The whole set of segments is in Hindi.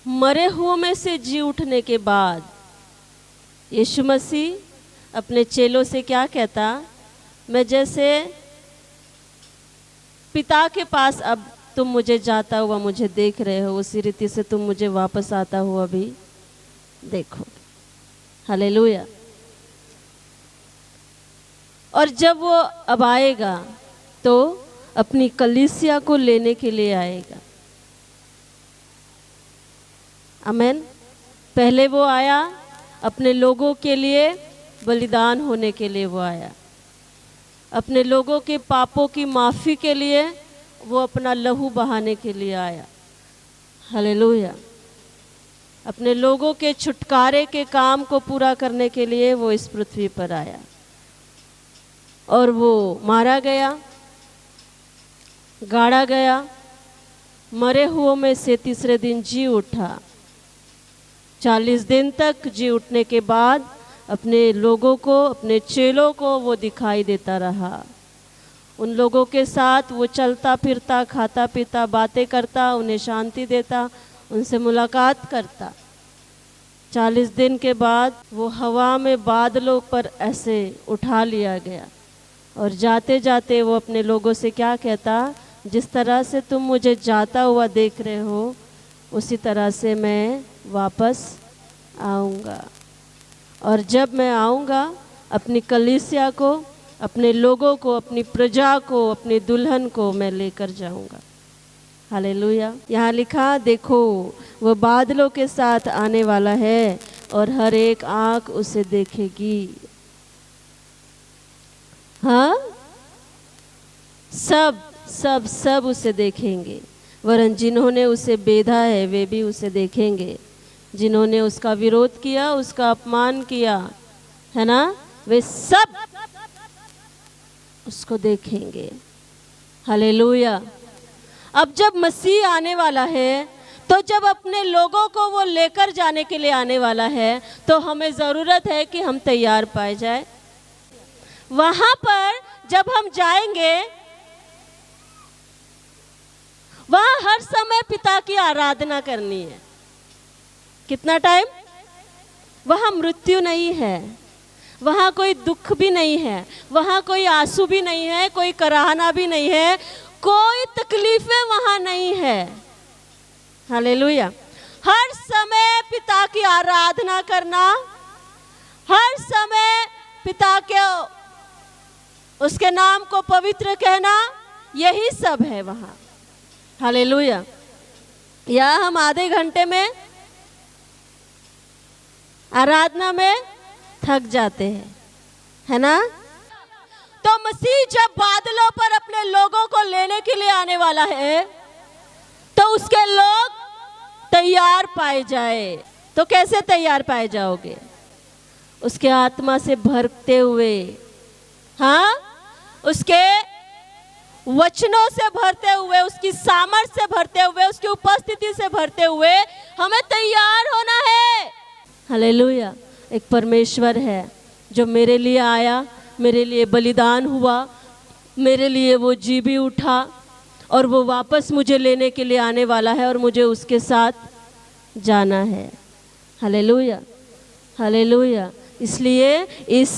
मरे हुओं में से जी उठने के बाद यीशु मसीह अपने चेलों से क्या कहता, मैं जैसे पिता के पास अब तुम मुझे जाता हुआ मुझे देख रहे हो, उसी रीति से तुम मुझे वापस आता हुआ भी देखो। हालेलुया। और जब वो अब आएगा तो अपनी कलीसिया को लेने के लिए आएगा। आमेन। पहले वो आया अपने लोगों के लिए बलिदान होने के लिए, वो आया अपने लोगों के पापों की माफ़ी के लिए, वो अपना लहू बहाने के लिए आया। हालेलुया। अपने लोगों के छुटकारे के काम को पूरा करने के लिए वो इस पृथ्वी पर आया और वो मारा गया, गाड़ा गया, मरे हुओं में से तीसरे दिन जी उठा। 40 दिन तक जी उठने के बाद अपने लोगों को, अपने चेलों को वो दिखाई देता रहा। उन लोगों के साथ वो चलता फिरता, खाता पीता, बातें करता, उन्हें शांति देता, उनसे मुलाकात करता। 40 दिन के बाद वो हवा में बादलों पर ऐसे उठा लिया गया और जाते जाते वो अपने लोगों से क्या कहता, जिस तरह से तुम मुझे जाता हुआ देख रहे हो उसी तरह से मैं वापस आऊँगा। और जब मैं आऊँगा अपनी कलीसिया को, अपने लोगों को, अपनी प्रजा को, अपनी दुल्हन को मैं लेकर जाऊँगा। हालेलुया। यहाँ लिखा, देखो वह बादलों के साथ आने वाला है और हर एक आँख उसे देखेगी। हाँ, सब सब सब उसे देखेंगे, वरन जिन्होंने उसे बेधा है वे भी उसे देखेंगे। जिन्होंने उसका विरोध किया, उसका अपमान किया, है ना, वे सब उसको देखेंगे। हालेलुया। अब जब मसीह आने वाला है, तो जब अपने लोगों को वो लेकर जाने के लिए आने वाला है, तो हमें ज़रूरत है कि हम तैयार पाए जाए। वहाँ पर जब हम जाएंगे, वहाँ हर समय पिता की आराधना करनी है। कितना टाइम? वहाँ मृत्यु नहीं है, वहाँ कोई दुख भी नहीं है, वहाँ कोई आंसू भी नहीं है, कोई कराहना भी नहीं है, कोई तकलीफें वहाँ नहीं है। हालेलुया। हर समय पिता की आराधना करना, हर समय पिता के उसके नाम को पवित्र कहना, यही सब है वहाँ। हालेलुया। या हम आधे घंटे में आराधना में थक जाते हैं, है ना। तो मसीह जब बादलों पर अपने लोगों को लेने के लिए आने वाला है, तो उसके लोग तैयार पाए जाए। तो कैसे तैयार पाए जाओगे? उसके आत्मा से भरते हुए, हाँ, उसके वचनों से भरते हुए, उसकी सामर्थ्य से भरते हुए, उसकी उपस्थिति से भरते हुए हमें तैयार होना है। हालेलुया। एक परमेश्वर है जो मेरे लिए आया, मेरे लिए बलिदान हुआ, मेरे लिए वो जी भी उठा और वो वापस मुझे लेने के लिए आने वाला है और मुझे उसके साथ जाना है। हालेलुया। हालेलुया। इसलिए इस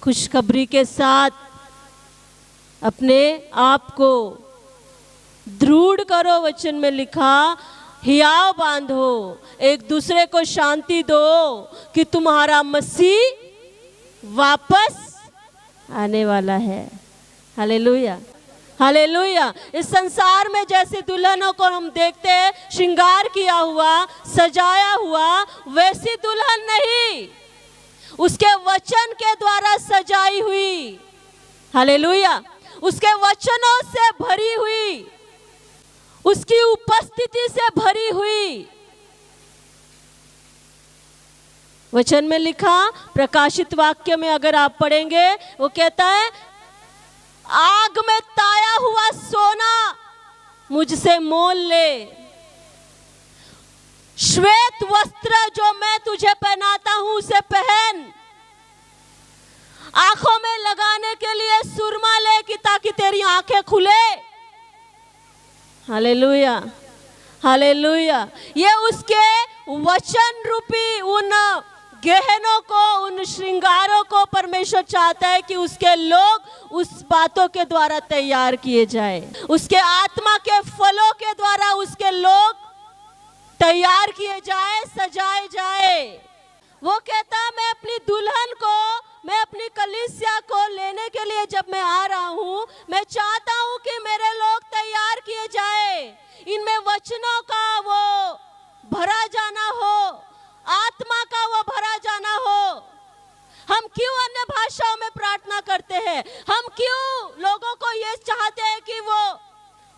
खुशखबरी के साथ अपने आप को दृढ़ करो। वचन में लिखा, हियाव बांधो, एक दूसरे को शांति दो कि तुम्हारा मसीह वापस आने वाला है। हालेलुया। हालेलुया। इस संसार में जैसे दुल्हनों को हम देखते हैं श्रृंगार किया हुआ, सजाया हुआ, वैसी दुल्हन नहीं, उसके वचन के द्वारा सजाई हुई। हालेलुया। उसके वचनों से भरी हुई, उसकी उपस्थिति से भरी हुई। वचन में लिखा, प्रकाशित वाक्य में अगर आप पढ़ेंगे, वो कहता है, आग में ताया हुआ सोना मुझसे मोल ले, श्वेत वस्त्र जो मैं तुझे पहनाता हूं उसे पहन, आंखों में लगाने के लिए सुरमा ले कि ताकि तेरी आंखें खुले। हालेलुया। हालेलुया। ये उसके वचन रूपी उन गहनों को, उन श्रृंगारों को परमेश्वर चाहता है कि उसके लोग उस बातों के द्वारा तैयार किए जाए, उसके आत्मा के फलों के द्वारा उसके लोग तैयार किए जाए, सजाए जाए। वो कहता मैं अपनी दुल्हन को, मैं अपनी कलीसिया को लेने के लिए जब मैं आ रहा हूँ, मैं चाहता हूँ कि मेरे लोग तैयार किए जाए, इनमें वचनों का वो भरा जाना हो, आत्मा का वो भरा जाना हो। हम क्यों अन्य भाषाओं में प्रार्थना करते हैं? हम क्यों लोगों को ये चाहते हैं कि वो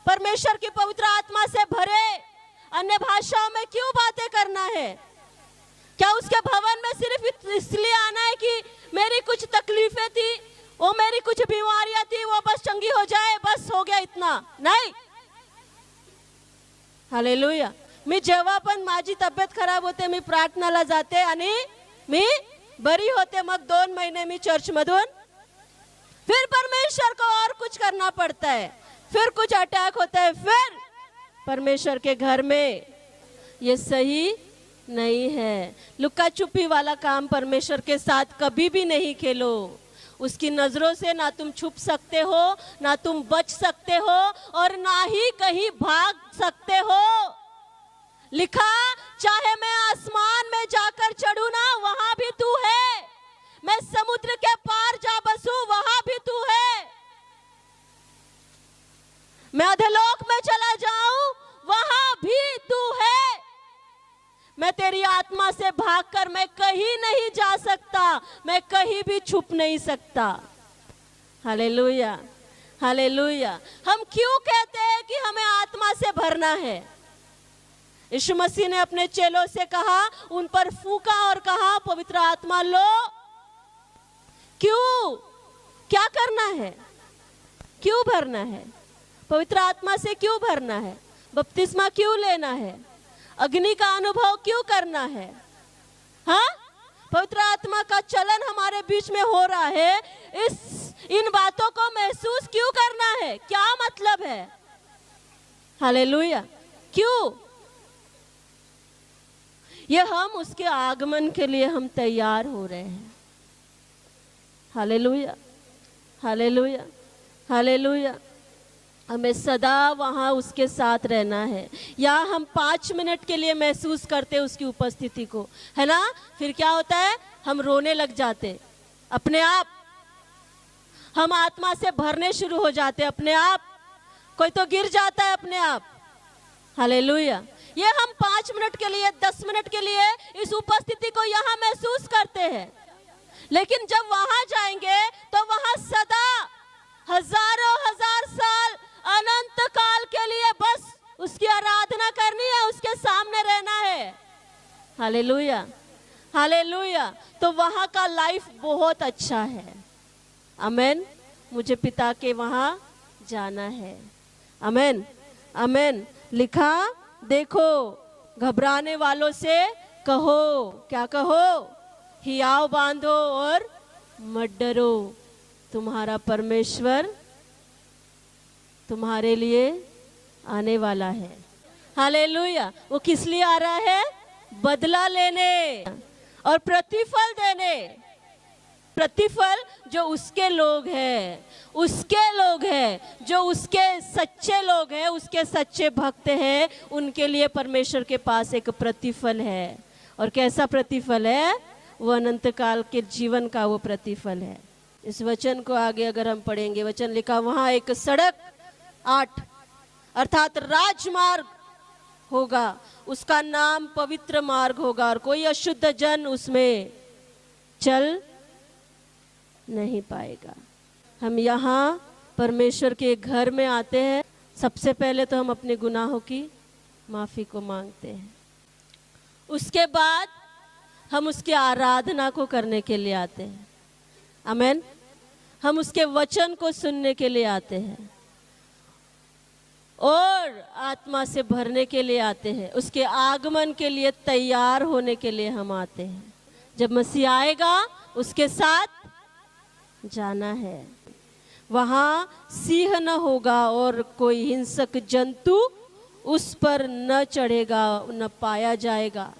परमेश्वर की पवित्र आत्मा से भरे? अन्य भाषाओं में क्यों बातें करना है? क्या उसके भवन में सिर्फ इसलिए आना है कि मेरी कुछ तकलीफें थी, वो मेरी कुछ बीमारियां थी, वो बस चंगी हो जाए, बस हो गया इतना? नहीं। हालेलुया। मी जेव्हा पण माझी तब्येत खराब होते, मी प्रार्थनाला जाते आणि मी बरी होते, मग 2 महीने मी चर्च मधून, फिर परमेश्वर को और कुछ करना पड़ता है, फिर कुछ अटैक होता है, फिर परमेश्वर के घर में। ये सही नहीं है। लुका छुपी वाला काम परमेश्वर के साथ कभी भी नहीं खेलो। उसकी नजरों से ना तुम छुप सकते हो, ना तुम बच सकते हो, और ना ही कहीं भाग सकते हो। लिखा, चाहे मैं आसमान में जाकर चढ़ूं ना, वहां भी तू है। मैं समुद्र के पार जा बसूं, वहां भी तू है। मैं अधोलोक में चला जाऊं, वहां भी तू है। मैं तेरी आत्मा से भागकर मैं कहीं नहीं जा सकता, मैं कहीं भी छुप नहीं सकता। Hallelujah, hallelujah. हम क्यों कहते हैं कि हमें आत्मा से भरना है? यीशु मसीह ने अपने चेलों से कहा, उन पर फूंका और कहा, पवित्र आत्मा लो। क्यों? क्या करना है? क्यों भरना है? पवित्र आत्मा से क्यों भरना है? बपतिस्मा क्यों लेना है? अग्नि का अनुभव क्यों करना है? हाँ, पवित्र आत्मा का चलन हमारे बीच में हो रहा है, इन बातों को महसूस क्यों करना है? क्या मतलब है? हालेलुया। क्यों? ये हम उसके आगमन के लिए हम तैयार हो रहे हैं। Hallelujah, hallelujah, hallelujah. हमें सदा वहाँ उसके साथ रहना है। या हम 5 मिनट के लिए महसूस करते उसकी उपस्थिति को, है ना? फिर क्या होता है? हम रोने लग जाते अपने आप, हम आत्मा से भरने शुरू हो जाते अपने आप। कोई तो गिर जाता है अपने आप। हालेलुया। ये हम 5 मिनट के लिए, 10 मिनट के लिए इस उपस्थिति को यहाँ महसूस करते हैं, लेकिन जब वहां जाएंगे तो वहां सदा, हजारों हजार साल, अनंत काल के लिए बस उसकी आराधना करनी है, उसके सामने रहना है। Hallelujah, hallelujah. तो वहां का लाइफ बहुत अच्छा है। आमेन। मुझे पिता के वहां जाना है। आमेन, आमेन। लिखा, देखो, घबराने वालों से कहो, क्या कहो? हियाव बांधो और मत डरो, तुम्हारा परमेश्वर तुम्हारे लिए आने वाला है। हालेलुया। वो किस लिए आ रहा है? बदला लेने और प्रतिफल देने। प्रतिफल जो उसके लोग हैं, उसके लोग हैं, जो उसके सच्चे लोग हैं, उसके सच्चे भक्त हैं, उनके लिए परमेश्वर के पास एक प्रतिफल है। और कैसा प्रतिफल है? वो अनंत काल के जीवन का वो प्रतिफल है। इस वचन को आगे अगर हम पढ़ेंगे, वचन लिखा, वहां एक सड़क 8 अर्थात राजमार्ग होगा, उसका नाम पवित्र मार्ग होगा, और कोई अशुद्ध जन उसमें चल नहीं पाएगा। हम यहाँ परमेश्वर के घर में आते हैं, सबसे पहले तो हम अपने गुनाहों की माफी को मांगते हैं, उसके बाद हम उसकी आराधना को करने के लिए आते हैं। आमेन। हम उसके वचन को सुनने के लिए आते हैं और आत्मा से भरने के लिए आते हैं। उसके आगमन के लिए तैयार होने के लिए हम आते हैं। जब मसीह आएगा उसके साथ जाना है। वहाँ सिंह न होगा और कोई हिंसक जंतु उस पर न चढ़ेगा न पाया जाएगा।